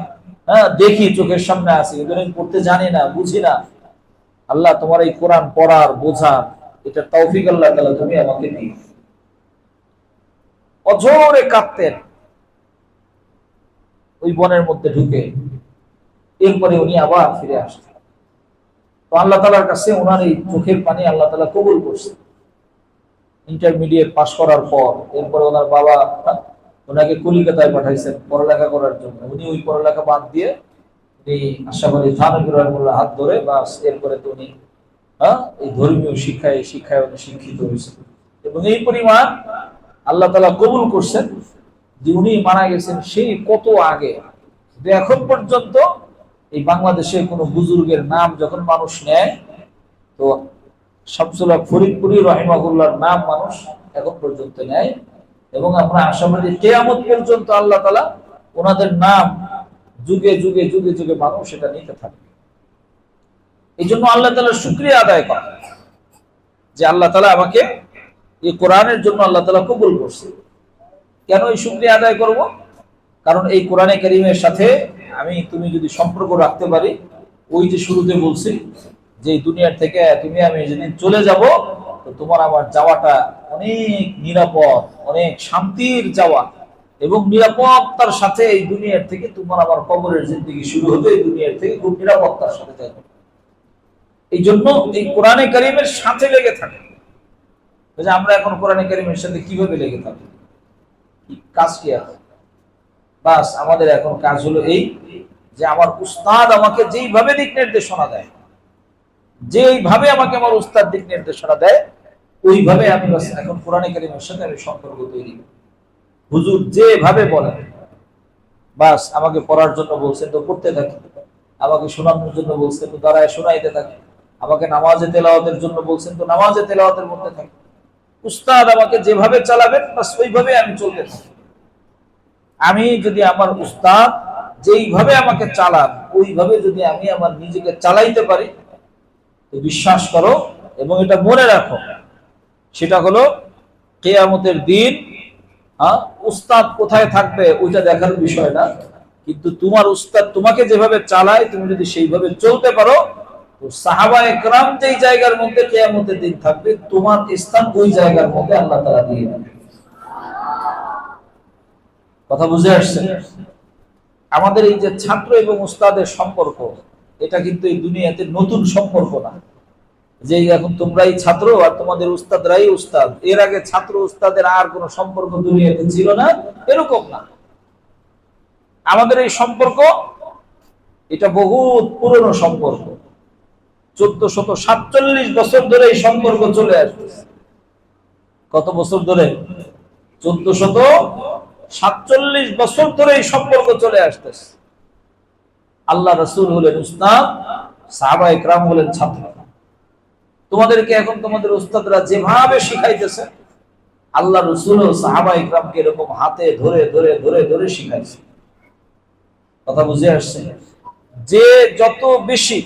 দেখি চোখের সামনে আছে, কিন্তু আমি পড়তে জানি না, বুঝি না। আল্লাহ, তোমার এই কোরআন পড়ার, বোঝার এটা তৌফিক আল্লাহ তাআলা তুমি আমাকে দিও। অঝরে কাঁদতেন ওই বনের মধ্যে ঢুকে। এরপরে উনি আবার ফিরে আসতেন। তো আল্লাহ তাআলার কাছে ওনার এই চোখের পানি আল্লাহ তাআলা কবুল করছেন। ইন্টারমিডিয়েট পাস করার পর এরপরে ওনার বাবা ওনাকে কলিকাতায় পাঠাইছেন পড়ালেখা করার জন্য। উনি ওই পড়ালেখা বাদ দিয়ে উনি আশা করি থানবীর রহমাতুল্লাহ হাত ধরে বাস, এরপরে তো উনি এই ধর্মীয় শিক্ষায় উনি শিক্ষিত হয়েছেন। এবং এই পরিমাণ আল্লাহ তাআলা কবুল করছেন যে উনি মারা গেছেন সেই কত আগে। এখন পর্যন্ত এই বাংলাদেশে কোনো বুজুর্গের নাম যখন মানুষ নেয়, তো শামসুল হক ফরিদপুরি রহিমাহুল্লাহর নাম মানুষ এখন পর্যন্ত নেয়। এবং আমরা আশাবাদী কিয়ামত পর্যন্ত আল্লাহ তাআলা ওনাদের নাম যুগে যুগে যুগে যুগে মানুষ এটা নিতে থাকবে। এই জন্য আল্লাহ তাআলার শুকরিয়া আদায় করা যে আল্লাহ তাআলা আমাকে এই কোরআনের জন্য আল্লাহ তাআলা কবুল করছে। কেন এই শুকরিয়া আদায় করব? কারণ এই কোরআনে কারীমের সাথে তুমি যদি সম্পর্ক রাখতে পারি, ওই যে শুরুতে বলছি যে দুনিয়ার থেকে আমি যেদিন চলে যাব, তো তোমার আমার যাওয়াটা অনেক নিরাপদ, অনেক শান্তির যাওয়া, এবং নিরাপত্তার সাথে এই দুনিয়ার থেকে তোমার আমার কবরের জিন্দেগি শুরু হবে, এই দুনিয়ার থেকে খুব নিরাপত্তার সাথে যাবে। এই জন্য এই কোরআনে কারীমের সাথে লেগে থাকে। আমরা এখন কোরআনে কারীমের সাথে কিভাবে লেগে থাকি, কাজ কি আছে? বাস আমাদের এখন কাজ হলো এই যে আমার উস্তাদ আমাকে যেইভাবে দিক নির্দেশনা দেয়, যেইভাবে আমাকে আমার উস্তাদ দিক নির্দেশনা দেয়, ওইভাবে আমি বাস এখন কোরআনে কারীমের সাথে আমি সম্পর্ক তৈরি। হুজুর যেভাবে বলেন, বাস আমাকে পড়ার জন্য বলছেন তো পড়তে থাকি, আমাকে শোনানোর জন্য বলছেন তো দাঁড়ায় শোনাইতে থাকি, আমাকে নামাজে তেলাওয়াতের জন্য বলছেন তো নামাজে তেলাওয়াতের মধ্যে থাকি। উস্তাদ আমাকে যেভাবে চালাবেন বাস ওইভাবে আমি চলতে থাকি। আমি যদি আমার উস্তাদ যেইভাবে আমাকে চালান ওইভাবে যদি আমি আমার নিজেকে চালাইতে পারি, তো বিশ্বাস করো এবং এটা মনে রাখো, সেটা হলো কিয়ামতের দিন উস্তাদ কোথায় থাকবে ওইটা দেখার বিষয় না, কিন্তু তোমার উস্তাদ তোমাকে যেভাবে চালায় তুমি যদি সেইভাবে চলতে পারো, তো সাহাবায়ে কেরাম যেই জায়গার মধ্যে কিয়ামতের দিন থাকবে, তোমার স্থান ওই জায়গার মধ্যে আল্লাহ তাআলা দিয়ে দেবে। কথা বুঝে আসছে? আমাদের এই যে ছাত্র এবং উস্তাদের সম্পর্ক, এটা কিন্তু এই দুনিয়াতে নতুন সম্পর্ক না যে এখন তোমরাই ছাত্র আর তোমাদের উস্তাদরাই উস্তাদ। এর আগে ছাত্র উস্তাদের আর কোনো সম্পর্ক দুনিয়াতে ছিল না, এরকম না। আমাদের এই সম্পর্ক এটা বহুত পুরনো সম্পর্ক। 1447 বছর ধরে এই সম্পর্ক চলে আসছে। কত বছর ধরে? 1447 বছর ধরে এই সম্পর্ক চলে আসতেছে। আল্লাহ রাসূল হলেন উস্তাদ, সাহাবায়ে কেরাম হলেন ছাত্র। তোমাদেরকে এখন তোমাদের উস্তাদরা যেভাবে শিখাইতেছে, আল্লাহ রাসূল ও সাহাবায়ে কেরামকে এরকম হাতে ধরে ধরে ধরে ধরে শিখাইছে। কথা বুঝে আসছে? যে যত বেশি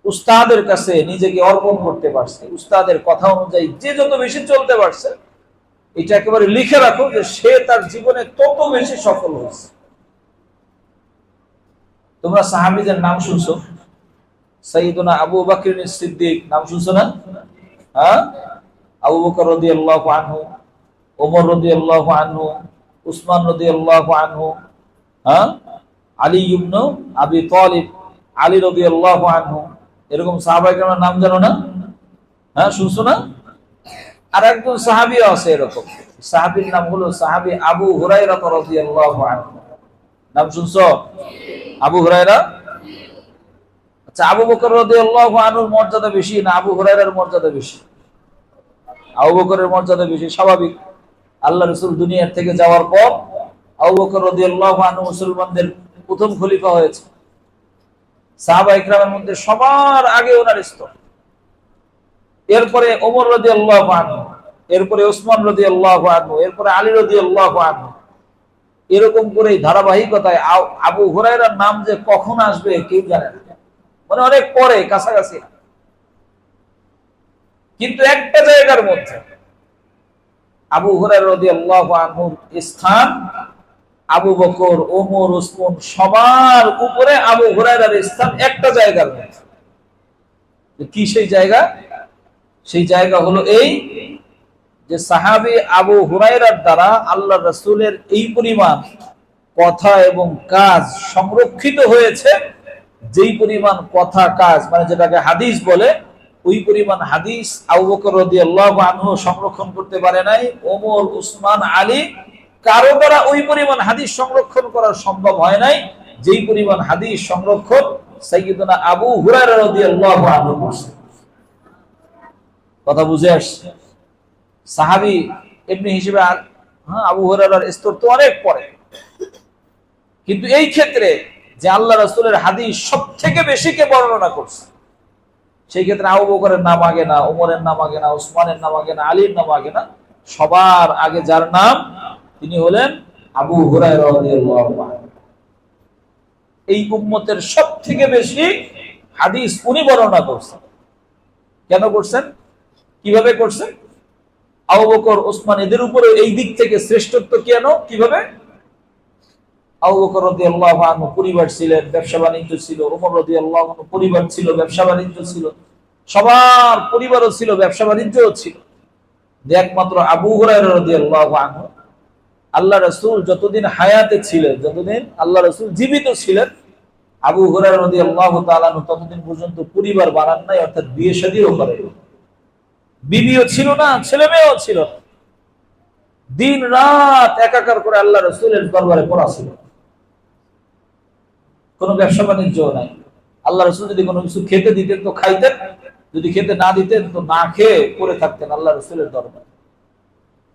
উস্তাদের কাছে নিজেকে অর্পণ করতে পারছে, উস্তাদের কথা অনুযায়ী যে যত বেশি চলতে পারছে, এটা একেবারে লিখে রাখো যে সে তার জীবনে তত বেশি সফল হয়েছে। তোমরা সাহাবীদের নাম শুনছো? সাইয়্যিদুনা আবু বকর সিদ্দিক নাম শুনছো না? আবু বকর রাদিয়াল্লাহু আনহু, ওমর রাদিয়াল্লাহু আনহু, উসমান রাদিয়াল্লাহু আনহু, আলী ইবনে আবি তালিব, আলী রাদিয়াল্লাহু আনহু, এরকম সাহাবায়ে কেরামের নাম জানো না? শুনছো না? আর একজন সাহাবীও আছে এরকম, সাহাবীর নাম হলো সাহাবী আবু হুরায়রা রাদিয়াল্লাহু আনহু। নাম শুনছো? আবু হুরায়রা। আচ্ছা, আবু বকর রাদিয়াল্লাহু আনহুর মর্যাদা বেশি না আবু হুরায়রার মর্যাদা বেশি? আবু বকরের মর্যাদা বেশি, স্বাভাবিক। আল্লাহ রাসূল দুনিয়ার থেকে যাওয়ার পর আবু বকর রাদিয়াল্লাহু আনহু মুসলমানদের প্রথম খলিফা হয়েছে। সাহাবায়ে কেরামের মধ্যে সবার আগে ওনার স্তর। এরপরে ওমর রাদিয়াল্লাহু আনহু, এরপরে ওসমান রাদিয়াল্লাহু আনহু, এরপরে আলী রাদিয়াল্লাহু আনহু। এরকম করে ধারাবাহিকতায় আবু হুরায়রার নাম যে কখন আসবে কেউ জানে না, মানে অনেক পরে, কাছাকাছি। কিন্তু একটা জায়গার মধ্যে আবু হুরায়রা রাদিয়াল্লাহু আনহুর স্থান আবু বকর, ওমর, ওসমান সবার উপরে আবু হুরায়রার স্থান একটা জায়গার মধ্যে। কি সেই জায়গা? সেই জায়গা হলো এই যে সাহাবী আবু হুরায়রার দ্বারা আল্লাহ রাসূলের এই পরিমাণ কথা এবং কাজ সংরক্ষিত হয়েছে, যেই পরিমাণ কথা কাজ মানে যেটাকে হাদিস বলে, ওই পরিমাণ হাদিস আবু বকর রাদিয়াল্লাহু আনহু সংরক্ষণ করতে পারে নাই, ওমর, উসমান, আলী কারো দ্বারা ওই পরিমাণ হাদিস সংরক্ষণ করা সম্ভব হয় নাই, যেই পরিমাণ হাদিস সংরক্ষণ সাইয়্যিদুনা আবু হুরায়রা রাদিয়াল্লাহু আনহু করছে। কথা বুঝে আসছে? সাহাবী এমনি হিসেবে আবু হুরায়রার স্তর তো অনেক পরে, কিন্তু এই ক্ষেত্রে যে আল্লাহ রাসূলের হাদিস সবথেকে বেশি কে বর্ণনা করছে, সেই ক্ষেত্রে আবু বকরের নাম আগে না, ওমরের নাম আগে না, উসমানের নাম আগে না, আলীর নাম আগে না, সবার আগে যার নাম, তিনি হলেন আবু হুরায়রা রাদিয়াল্লাহু আনহু। এই উম্মতের সবথেকে বেশি হাদিস উনি বর্ণনা করছেন। কেন করছেন? কিভাবে করছেন? আবু বকর, ওসমান এদের উপরে এই দিক থেকে শ্রেষ্ঠত্ব কেন? কিভাবে? আবু বকর রাদিয়াল্লাহু আনহু পরিবার ছিলেন, ব্যবসা বাণিজ্য ছিল। ওমর রাদিয়াল্লাহু আনহু পরিবার ছিল, ব্যবসা বাণিজ্য ছিল। সবার পরিবারও ছিল, ব্যবসা বাণিজ্যও ছিল। একমাত্র আবু হুরায়রা রাদিয়াল্লাহু আনহু, আল্লাহ রাসূল যতদিন হায়াতে ছিলেন, যতদিন আল্লাহ রাসূল জীবিত ছিলেন, আবু হুরায়রা রাদিয়াল্লাহু তাআলা আনহু ততদিন পর্যন্ত পরিবার বানান নাই, অর্থাৎ বিয়ে শাদীও করেন। বিবিও ছিল না, ছেলে মেয়েও ছিল না। দিন রাত একাকার করে আল্লাহ রাসূলের দরবারে পড়া ছিল। কোনো ব্যবসা বাণিজ্য নাই। আল্লাহ রাসূল যদি কোনো কিছু খেতে দিতেন তো খাইতেন, যদি খেতে না দিতেন তো না খেয়ে পড়ে থাকতেন আল্লাহ রাসূলের দরবারে।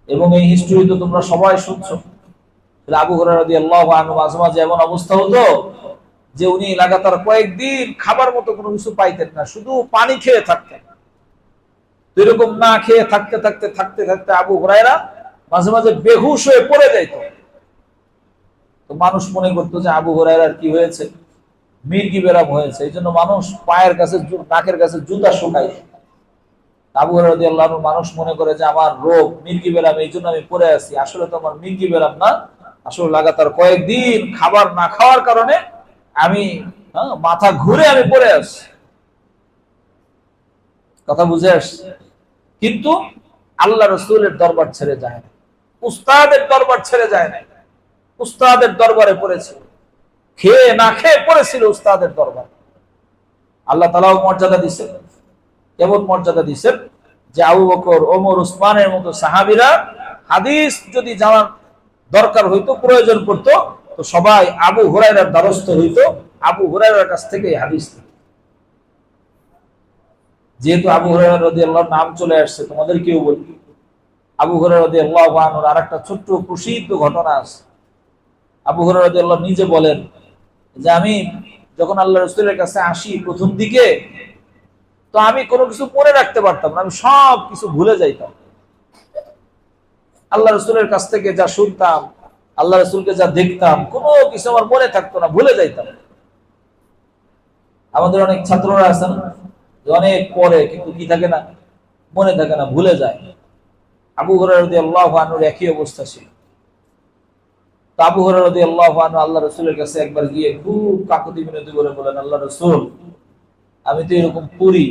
এবং এই হিস্ট্রি তো তোমরা সবাই শুনছো। আবু হুরায়রা রাদিয়াল্লাহু আনহু মাঝে মাঝে এমন অবস্থা হতো যে উনি লাগাতার কয়েকদিন খাবার মতো কোনো কিছু পাইতেন না, শুধু পানি খেয়ে থাকতেন। এরকম না খেয়ে থাকতে থাকতে থাকতে থাকতে আবু হুরায়রা মাঝে মাঝে বেহুশ হয়ে পড়ে যাইত। তো মানুষ মনে করতো যে আবু হুরায়রার কি হয়েছে, মির্গি বেরাম হয়েছে। এই জন্য মানুষ পায়ের কাছে, নাকের কাছে জুতা শুকায়। আবু হুরায়রা রাদিয়াল্লাহু আনহু মানুষ মনে করে যে আমার রোগ মির্গি বেরাম, এই জন্য আমি পড়ে আছি। আসলে তো আমার মির্গি বেরাম না, আসলে লাগাতার কয়েকদিন খাবার না খাওয়ার কারণে আমি মাথা ঘুরে আমি পড়ে আসছি। কথা বুঝে আসছে? কিন্তু আল্লাহ রাসূলের দরবার ছেড়ে যায় না, উস্তাদের দরবার ছেড়ে যায় না। উস্তাদের দরবারে পড়েছিল, খেয়ে না খেয়ে পড়েছিল উস্তাদের দরবার। আল্লাহ তাআলাও মর্যাদা দিচ্ছেন। কেমন মর্যাদা দিচ্ছেন? যে আবু বকর, ওমর, উসমানের মতো সাহাবীরা হাদিস যদি জানার দরকার হইতো, প্রয়োজন পড়তো, তো সবাই আবু হুরায়রার দ্বারস্থ হইতো, আবু হুরায়রার কাছ থেকে হাদিস। যেহেতু আবু হুরায়রা রাদিয়াল্লাহু আনহু নাম চলে আসছে, তোমাদেরকেও বলি। আবু হুরায়রা রাদিয়াল্লাহু আনহুর আরেকটা ছোট্ট প্রসিদ্ধ ঘটনা আছে। আবু হুরায়রা রাদিয়াল্লাহু আনহু নিজে বলেন যে আমি যখন আল্লাহ রাসূলের কাছে আসি প্রথম দিকে, তো আমি কোনো কিছু মনে রাখতে পারতাম না, আমি সব কিছু ভুলে যাইতাম। আল্লাহ রাসূলের কাছ থেকে যা শুনতাম, আল্লাহ রাসূলকে যা দেখতাম, কোনো কিছু আমার মনে থাকতো না, ভুলে যাইতাম। আমাদের অনেক ছাত্ররা আছেন অনেক পড়ে কিন্তু কি থাকে না, মনে থাকে না, ভুলে যায়। আবু হুরায়রা রাদিয়াল্লাহু আনহুর একই অবস্থা ছিল। তো আবু হুরায়রা রাদিয়াল্লাহু আনহু আল্লাহ রাসূলের কাছে একবার গিয়ে খুব কাকুতি মিনতি করে বলেন, আল্লাহ রাসূল, আমি তো এরকম করি,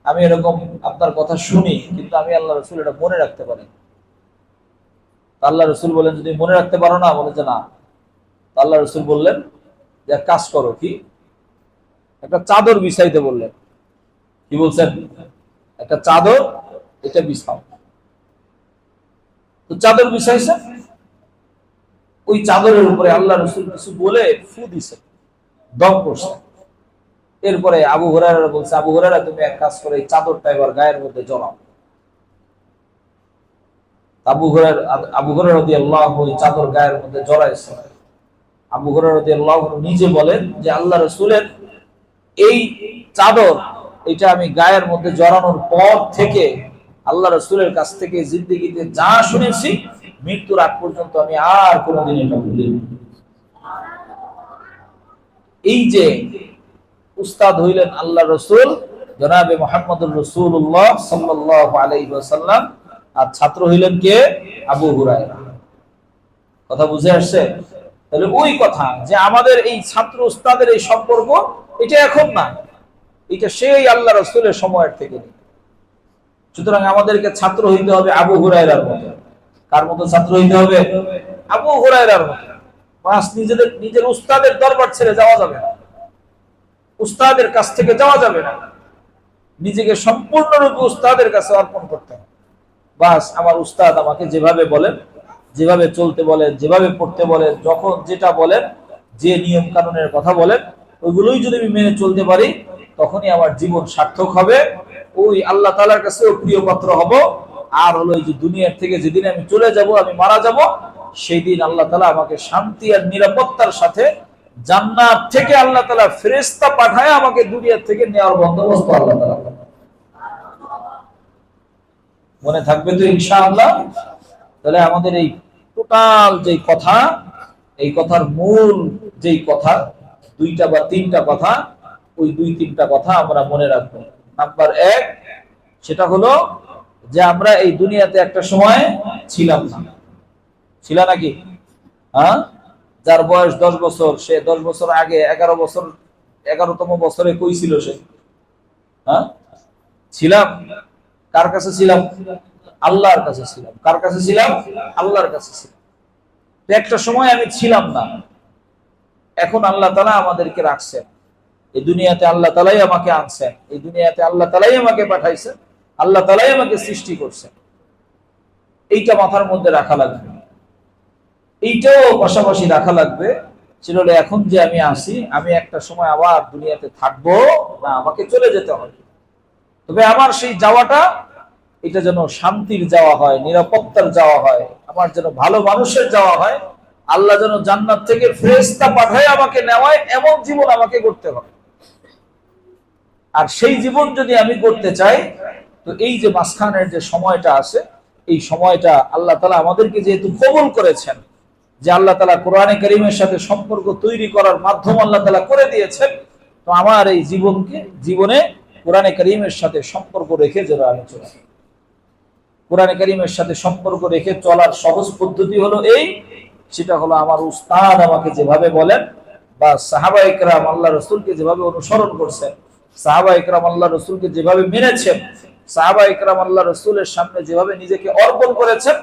আমি এরকম আপনার কথা শুনি, কিন্তু আমি আল্লাহ রাসূল এটা মনে রাখতে পারি। আল্লাহ রাসূল বলেন, যদি মনে রাখতে পারো না, বলে যে না। আল্লাহ রাসূল বললেন যে এক কাজ করো, কি? একটা চাদর বিছাইতে বললেন। কি বলছেন? একটা চাদর, এটা বিছাও। তো চাদর বিছাইছে। ওই চাদরের উপরে আল্লাহ রাসূল কিছু বলে ফু দিছে, দম করছে। এরপরে আবু হুরায়রা বলছে, আবু হুরায়রা তুমি এক কাজ করো, এই চাদরটা এবার গায়ের মধ্যে জড়াও। আবু হুরায়রা রাদিয়াল্লাহু আনহু ওই চাদর গায়ের মধ্যে জড়াইছে। আবু হুরায়রা রাদিয়াল্লাহু আনহু নিজে বলেন যে আল্লাহ রাসূলের এই চাদর, এটা আমি গায়ের মধ্যে জড়ানোর পর থেকে আল্লাহ রাসূলের কাছ থেকে জিন্দেগিতে যা শুনেছি, মৃত্যুর আগ পর্যন্ত আমি আর কোনোদিন এটা ভুলিনি। এই যে উস্তাদ হইলেন আল্লাহ রাসূল জনাবে মুহাম্মদুর রাসূলুল্লাহ সাল্লাল্লাহু আলাইহি ওয়াসাল্লাম, আর ছাত্র হইলেন কে? আবু হুরায়রা। কথা বুঝে আসছে? তাহলে ওই কথা যে আমাদের এই ছাত্র উস্তাদের এই সম্পর্ক, এটা এখন না, এটা সেই আল্লাহ রাসূলের সময়ের থেকে। সুতরাং আমাদেরকে ছাত্র হইতে হবে আবু হুরায়রার মতো। কার মতো ছাত্র হইতে হবে? আবু হুরায়রার মতো। বাস নিজের উস্তাদের দরবার ছেড়ে যাওয়া যাবে না, উস্তাদের কাছ থেকে যাওয়া যাবে না, নিজেকে সম্পূর্ণরূপে উস্তাদের কাছে অর্পণ করতে হবে। বাস আমার উস্তাদ আমাকে যেভাবে বলেন, যেভাবে চলতে বলেন, যেভাবে পড়তে বলেন, যখন যেটা বলেন, যে নিয়ম কানুনের কথা বলেন, ওইগুলোই যদি আমি মেনে চলতে পারি, তখনই আমার জীবন সার্থক হবে। ওই আল্লাহ তাআলার কাছেও প্রিয় পাত্র হব। আর হলো এই যে দুনিয়ার থেকে যেদিন আমি চলে যাব, আমি মারা যাব, সেই দিন আল্লাহ তাআলা আমাকে শান্তি আর নিরাপত্তার সাথে জান্নাত থেকে আল্লাহ তাআলা ফেরেশতা পাঠায় আমাকে দুনিয়া থেকে নেওয়ার বন্দোবস্ত আল্লাহ তাআলা। মনে থাকবে তো ইনশাআল্লাহ? তাহলে আমাদের এই টোটাল যেই কথা, এই কথার মূল যেই কথা, দুইটা বা তিনটা কথা, ওই দুই তিনটা কথা আমরা মনে রাখবো। নাম্বার এক, সেটা হলো যে আমরা এই দুনিয়াতে একটা সময় ছিলাম না। ছিল নাকি? হ্যাঁ, যার বয়স 10 বছর, সে 10 বছর আগে 11 বছর, 11তম বছরে কই ছিল সে? হ্যাঁ, ছিলাম। কার কাছে ছিলাম? আল্লাহর কাছে ছিলাম। কার কাছে ছিলাম? আল্লাহর কাছে ছিলাম। একটা সময় আমি ছিলাম না, এখন আল্লাহ তাআলা আমাদেরকে রাখছেন এই দুনিয়াতে। আল্লাহ তাআলাই আমাকে আনছেন এই দুনিয়াতে, আল্লাহ তাআলাই আমাকে পাঠাইছেন, আল্লাহ তাআলাই আমাকে সৃষ্টি করছেন। এইটা মাথার মধ্যে রাখা লাগবে। এইটাও পাশাপাশি রাখা লাগবে, সেটা হলো এখন যে আমি আসি, আমি একটা সময় আবার দুনিয়াতে থাকবো না, আমাকে চলে যেতে হবে। তবে আমার সেই যাওয়াটা, এটা যেন শান্তির যাওয়া হয়, নিরাপত্তার যাওয়া হয়, আমার যেন ভালো মানুষের যাওয়া হয়, আল্লাহ যেন জান্নাত থেকে ফেরেশতা পাঠায় আমাকে নেওয়ায়, এমন জীবন আমাকে করতে হবে। আর সেই জীবন যদি আমি করতে চাই, তো এই যে মাঝখানের যে সময়টা আছে, এই সময়টা আল্লাহ তাআলা আমাদেরকে যেহেতু কবুল করেছেন, যে আল্লাহ তাআলা কোরআনে কারীমের সাথে সম্পর্ক তৈরি করার মাধ্যম আল্লাহ তাআলা করে দিয়েছেন, তো আমার এই জীবনে কোরআনে কারীমের সাথে সম্পর্ক রেখে যেন আমি চলি। কোরআনে কারীমের সাথে সম্পর্ক রেখে চলার সহজ পদ্ধতি হলো এই, সেটা হলো আমার উস্তাদ আমাকে যেভাবে বলেন, বা সাহাবায়ে কেরাম আল্লাহ রাসূলকে যেভাবে অনুসরণ করছেন, সাহাবায়ে কেরাম আল্লাহ রাসূলকে যেভাবে মেনেছেন, সাহাবায়ে কেরাম আল্লাহ রাসূলের সামনে যেভাবে নিজেকে অর্পণ করেছেন,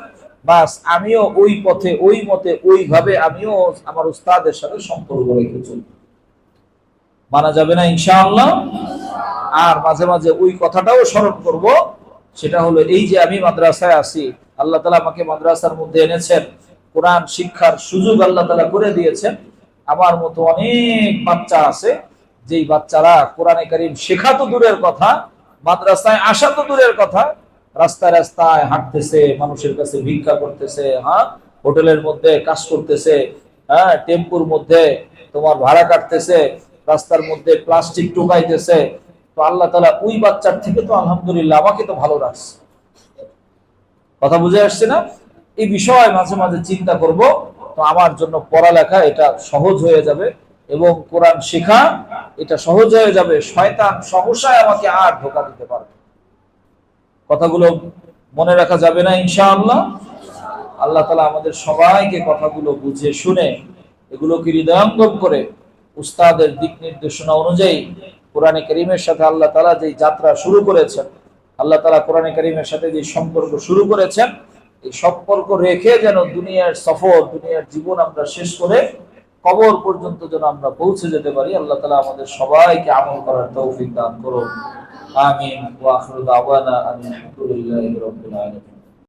বাস আমিও ওই পথে, ওই মতে, ওইভাবে আমিও আমার উস্তাদের সাথে সম্পর্ক রেখে চলব। মানা যাবে না ইনশাআল্লাহ? আর মাঝে মাঝে ওই কথাটাও স্মরণ করব, সেটা হলো এই যে আমি মাদ্রাসায় আছি, আল্লাহ তাআলা আমাকে মাদ্রাসার মধ্যে এনেছেন, কোরআন শিক্ষার সুযোগ আল্লাহ তাআলা করে দিয়েছেন। আমার মতো অনেক বাচ্চা আছে, যেই বাচ্চারা কোরআনে কারীম শেখা তো দূরের কথা, মাদ্রাসায় আসা তো দূরের কথা, রাস্তায় রাস্তায় হাঁটতেছে, মানুষের কাছে ভিক্ষা করতেছে, হ্যাঁ, হোটেলের মধ্যে কাজ করতেছে, হ্যাঁ, টেম্পুর মধ্যে তোমার ভাড়া কাটতেছে, রাস্তার মধ্যে প্লাস্টিক টোকাইতেছে। তো আল্লাহ তাআলা ওই বাচ্চার থেকে তো আলহামদুলিল্লাহ আমাকে তো ভালো রাখছে। কথা বুঝে আসছে না? এই বিষয় মাঝে মাঝে চিন্তা করব, তো আমার জন্য পড়ালেখা এটা সহজ হয়ে যাবে, এবং কোরআন শেখা এটা সহজ হয়ে যাবে। শয়তান সহসায় আমাকে আর ধোঁকা দিতে পারবে। কথাগুলো মনে রাখা যাবে না ইনশাআল্লাহ? আল্লাহ তাআলা আমাদের সবাইকে কথাগুলো বুঝে শুনে, এগুলোকে হৃদয়ঙ্গম করে, উস্তাদের দিক নির্দেশনা অনুযায়ী কোরআনে কারীমের সাথে আল্লাহ তাআলা যে যাত্রা শুরু করেছেন, আল্লাহ তাআলা কোরআনে কারীমের সাথে যে সম্পর্ক শুরু করেছেন, এই সম্পর্ক রেখে যেন দুনিয়ার সফর, দুনিয়ার জীবন আমরা শেষ করে কবর পর্যন্ত যেন আমরা পৌঁছে যেতে পারি। আল্লাহ তাআলা আমাদের সবাইকে আমল করার তৌফিক দান করুন। আমিন। ওয়া আখিরু দাওয়ানা আলহামদুলিল্লাহি রাব্বিল আলামিন।